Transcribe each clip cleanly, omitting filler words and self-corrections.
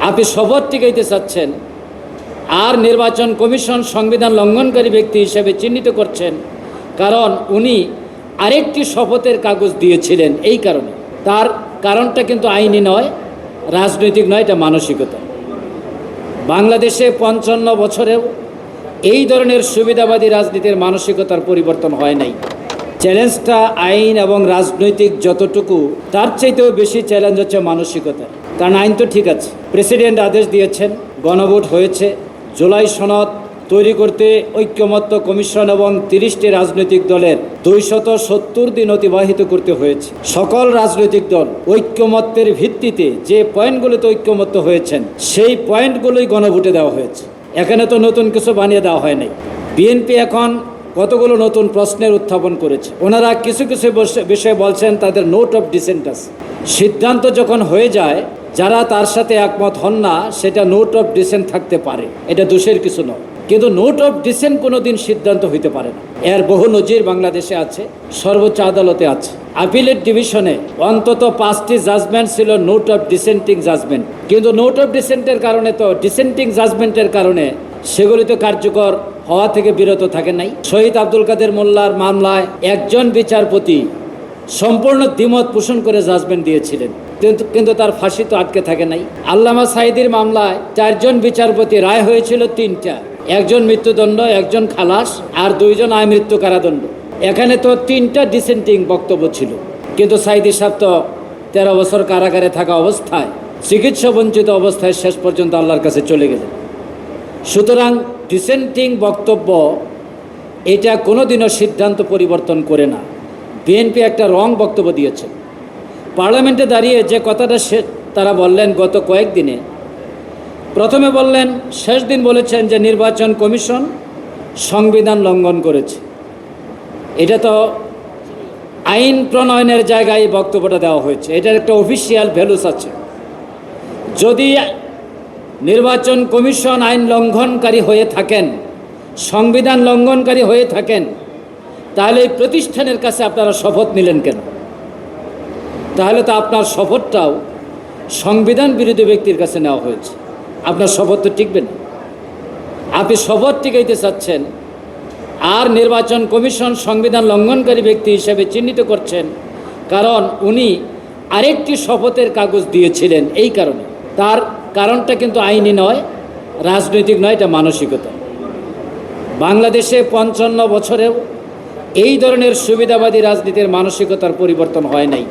আপনি শপথ টিকাইতে চাচ্ছেন আর নির্বাচন কমিশন সংবিধান লঙ্ঘনকারী ব্যক্তি হিসেবে চিহ্নিত করছেন, কারণ উনি আরেকটি শপথের কাগজ দিয়েছিলেন। এই কারণে তার কারণটা কিন্তু আইনি নয়, রাজনৈতিক নয়, এটা মানসিকতা। বাংলাদেশে 55 বছরেও এই ধরনের সুবিধাবাদী রাজনীতির মানসিকতার পরিবর্তন হয় নাই। চ্যালেঞ্জটা আইন এবং রাজনৈতিক যতটুকু, তার চাইতেও বেশি চ্যালেঞ্জ হচ্ছে মানসিকতা। কারণ আইন তো ঠিক আছে, প্রেসিডেন্ট আদেশ দিয়েছেন, গণভোট হয়েছে, জুলাই সনদ তৈরি করতে ঐক্যমত্য কমিশন এবং 30টি রাজনৈতিক দলের 270 দিন অতিবাহিত করতে হয়েছে। সকল রাজনৈতিক দল ঐক্যমত্যের ভিত্তিতে যে পয়েন্টগুলোতে ঐক্যমত্য হয়েছেন সেই পয়েন্টগুলোই গণভোটে দেওয়া হয়েছে। এখানে তো নতুন কিছু বানিয়ে দেওয়া হয় নাই। বিএনপি এখন কতগুলো নতুন প্রশ্নের উত্থাপন করেছে। ওনারা কিছু কিছু বিষয়ে বলছেন তাদের নোট অফ ডিসেন্ট আছে। সিদ্ধান্ত যখন হয়ে যায়, যারা তার সাথে একমত হন না, সেটা নোট অফ ডিসেন্ট থাকতে পারে, এটা দোষের কিছু নয়। কিন্তু নোট অফ ডিসেন্ট কোনোদিন সিদ্ধান্ত হইতে পারে না। এর বহু নজির বাংলাদেশে আছে, সর্বোচ্চ আদালতে আছে। আপিলেট ডিভিশনে অন্তত 5টি জাজমেন্ট ছিল নোট অফ ডিসেন্টিং জাজমেন্ট, কিন্তু নোট অফ ডিসেন্টের কারণে তো ডিসেন্টিং জাজমেন্টের কারণে সেগুলি তো কার্যকর হওয়া থেকে বিরত থাকে নাই। শহীদ আব্দুল কাদের মোল্লার মামলায় একজন বিচারপতি সম্পূর্ণ দ্বিমত পোষণ করে জাজমেন্ট দিয়েছিলেন, কিন্তু তার ফাঁসি তো আটকে থাকে নাই। আল্লামা সাঈদীর মামলায় 4 জন বিচারপতি, রায় হয়েছিল 3টা, একজন মৃত্যুদণ্ড, একজন খালাস, আর 2 জন আমৃত্যু কারাদণ্ড। এখানে তো 3টা ডিসেন্টিং বক্তব্য ছিল, কিন্তু সাঈদী সাহেব তো 13 বছর কারাগারে থাকা অবস্থায়, চিকিৎসা বঞ্চিত অবস্থায় শেষ পর্যন্ত আল্লাহর কাছে চলে গেলেন। সুতরাং ডিসেন্টিং বক্তব্য এটা কোনোদিনও সিদ্ধান্ত পরিবর্তন করে না। বিএনপি একটা রং বক্তব্য দিয়েছে। পার্লামেন্টে দাঁড়িয়ে যে কথাটা তারা বললেন গত কয়েকদিনে, প্রথমে বললেন, শেষ দিন বলেছেন যে নির্বাচন কমিশন সংবিধান লঙ্ঘন করেছে। এটা তো আইন প্রণয়নের জায়গায় বক্তব্যটা দেওয়া হয়েছে, এটার একটা অফিসিয়াল ভ্যালুস আছে। যদি নির্বাচন কমিশন আইন লঙ্ঘনকারী হয়ে থাকেন, সংবিধান লঙ্ঘনকারী হয়ে থাকেন, তাহলে এই প্রতিষ্ঠানের কাছে আপনারা শপথ নিলেন কেন? তাহলে তো আপনার শপথটাও সংবিধান বিরোধী ব্যক্তির কাছে নেওয়া হয়েছে, আপনার শপথ তো টিকবে না। আপনি শপথ টিকাইতে চাচ্ছেন আর নির্বাচন কমিশন সংবিধান লঙ্ঘনকারী ব্যক্তি হিসেবে চিহ্নিত করছেন, কারণ উনি আরেকটি শপথের কাগজ দিয়েছিলেন। এই কারণে তার কারণটা কিন্তু আইনি নয়, রাজনৈতিক নয়, এটা মানসিকতা। বাংলাদেশে 55 বছরেও এই ধরনের সুবিধাবাদী রাজনীতির মানসিকতার পরিবর্তন হয় নাই।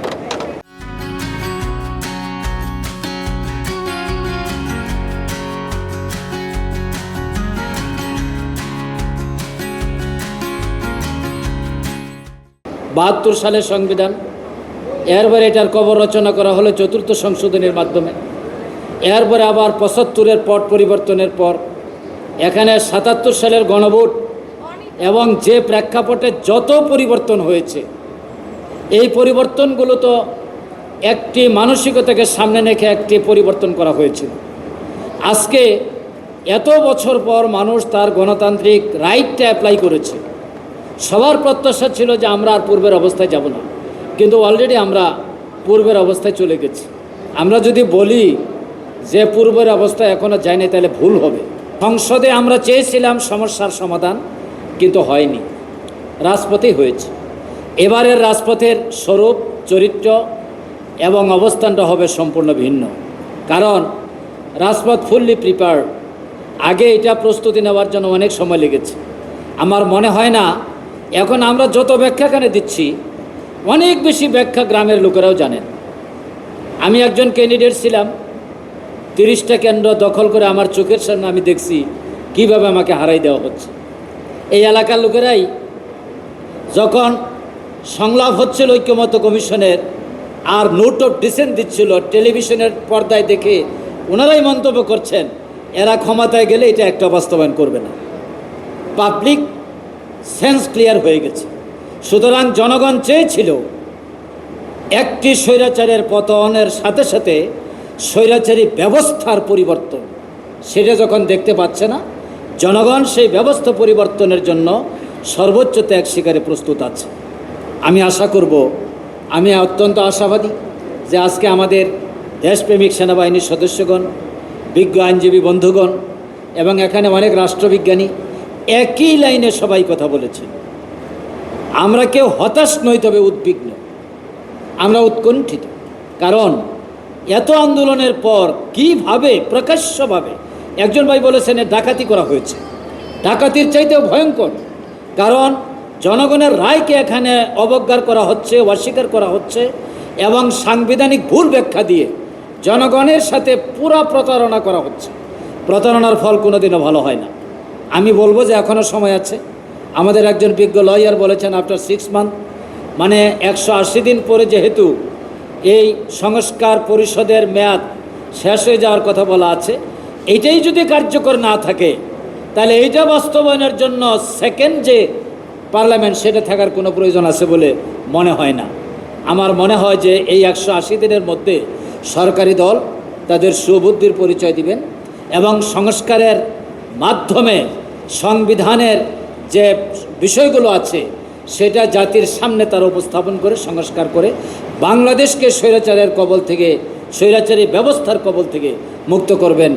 বাহাত্তর সালের সংবিধান, এরপরে এটার কবর রচনা করা হলো 4র্থ সংশোধনীর মাধ্যমে। এরপরে আবার 75-এর পট পরিবর্তনের পর এখানে 77 সালের গণভোট এবং যে প্রেক্ষাপটে যত পরিবর্তন হয়েছে, এই পরিবর্তনগুলো তো একটি মানসিকতাকে সামনে রেখে একটি পরিবর্তন করা হয়েছিল। আজকে এত বছর পর মানুষ তার গণতান্ত্রিক রাইটটা অ্যাপ্লাই করেছে। সবার প্রত্যাশা ছিল যে আমরা আর পূর্বের অবস্থায় যাব না, কিন্তু অলরেডি আমরা পূর্বের অবস্থায় চলে গেছি। আমরা যদি বলি যে পূর্বের অবস্থায় এখনও যায়নি, তাহলে ভুল হবে। সংসদে আমরা চেয়েছিলাম সমস্যার সমাধান, কিন্তু হয়নি, রাজপথেই হয়েছে। এবারের রাজপথের স্বরূপ, চরিত্র এবং অবস্থানটা হবে সম্পূর্ণ ভিন্ন, কারণ রাজপথ ফুললি প্রিপেয়ার্ড। আগে এটা প্রস্তুতি নেওয়ার জন্য অনেক সময় লেগেছে। আমার মনে হয় না এখন আমরা যত ব্যাখ্যাখানে দিচ্ছি, অনেক বেশি ব্যাখ্যা গ্রামের লোকেরাও জানেন। আমি একজন ক্যান্ডিডেট ছিলাম, 30টা কেন্দ্র দখল করে আমার চোখের সামনে আমি দেখছি কিভাবে আমাকে হারাই দেওয়া হচ্ছে। এই এলাকার লোকেরাই যখন সংলাপ হচ্ছিল ঐক্যমত্য কমিশনের আর নোট অফ ডিসেন্ট দিচ্ছিল, টেলিভিশনের পর্দায় দেখে ওনারাই মন্তব্য করছেন এরা ক্ষমতায় গেলে এটা একটা বাস্তবায়ন করবে না। পাবলিক সেন্স ক্লিয়ার হয়ে গেছে। সুতরাং জনগণ চেয়েছিল একটি স্বৈরাচারের পতনের সাথে সাথে স্বৈরাচারী ব্যবস্থার পরিবর্তন। সেটা যখন দেখতে পাচ্ছে না, জনগণ সেই ব্যবস্থা পরিবর্তনের জন্য সর্বোচ্চ ত্যাগ স্বীকারে প্রস্তুত আছে। আমি আশা করব, আমি অত্যন্ত আশাবাদী যে আজকে আমাদের দেশপ্রেমিক সেনাবাহিনীর সদস্যগণ বিজ্ঞ আইনজীবী বন্ধুগণ এবং এখানে অনেক রাষ্ট্রবিজ্ঞানী একই লাইনে সবাই কথা বলেছেন। আমরা কেউ হতাশ নই, তবে উদ্বিগ্ন, আমরা উৎকণ্ঠিত। কারণ এত আন্দোলনের পর কিভাবে প্রকাশ্যভাবে একজন ভাই বলেছেন ডাকাতি করা হয়েছে, ডাকাতির চাইতেও ভয়ঙ্কর। কারণ জনগণের রায়কে এখানে অবজ্ঞা করা হচ্ছে, অস্বীকার করা হচ্ছে এবং সাংবিধানিক ভুল ব্যাখ্যা দিয়ে জনগণের সাথে পুরা প্রতারণা করা হচ্ছে। প্রতারণার ফল কোনোদিনও ভালো হয় না। আমি বলবো যে এখনও সময় আছে। আমাদের একজন বিজ্ঞ লয়ার বলেছেন আফটার 6 মান্থ, মানে 180 দিন পরে যেহেতু এই সংস্কার পরিষদের মেয়াদ শেষ হয়ে যাওয়ার কথা বলা আছে, এইটাই যদি কার্যকর না থাকে তাহলে এইটা বাস্তবায়নের জন্য সেকেন্ড যে পার্লামেন্ট সেটা থাকার কোনো প্রয়োজন আছে বলে মনে হয় না। আমার মনে হয় যে এই 180 দিনের মধ্যে সরকারি দল তাদের সুবুদ্ধির পরিচয় দিবেন এবং সংস্কারের মাধ্যমে সংবিধানের যে বিষয়গুলো আছে সেটা জাতির সামনে তারা উপস্থাপন করে সংস্কার করে বাংলাদেশকে স্বৈরাচারের কবল থেকে, স্বৈরাচারী ব্যবস্থার কবল থেকে মুক্ত করবেন।